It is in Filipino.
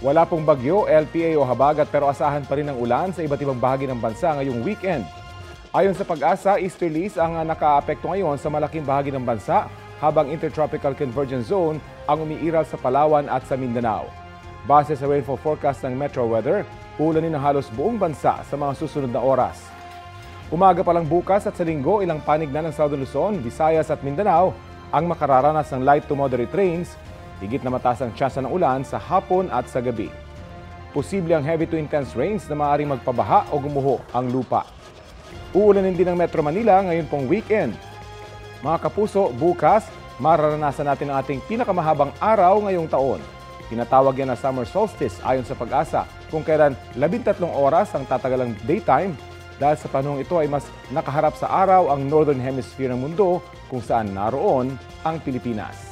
Wala pong bagyo, LPA o habagat pero asahan pa rin ang ulan sa iba't ibang bahagi ng bansa ngayong weekend. Ayon sa Pag-asa, easterlies ang nakaapekto ngayon sa malaking bahagi ng bansa habang Intertropical Convergence Zone ang umiiral sa Palawan at sa Mindanao. Base sa rainfall forecast ng Metro Weather, ulanin ng halos buong bansa sa mga susunod na oras. Umaga pa lang bukas at sa linggo, ilang panig na ng Southern Luzon, Visayas at Mindanao ang makararanas ng light to moderate rains. Higit na mataas ang tsansa ng ulan sa hapon at sa gabi. Posible ang heavy to intense rains na maaaring magpabaha o gumuho ang lupa. Uulanin din ng Metro Manila ngayon pong weekend. Mga kapuso, bukas, mararanasan natin ang ating pinakamahabang araw ngayong taon. Tinatawag yan na summer solstice ayon sa Pag-asa, kung kailan 13 oras ang tatagalang daytime dahil sa panahong ito ay mas nakaharap sa araw ang northern hemisphere ng mundo kung saan naroon ang Pilipinas.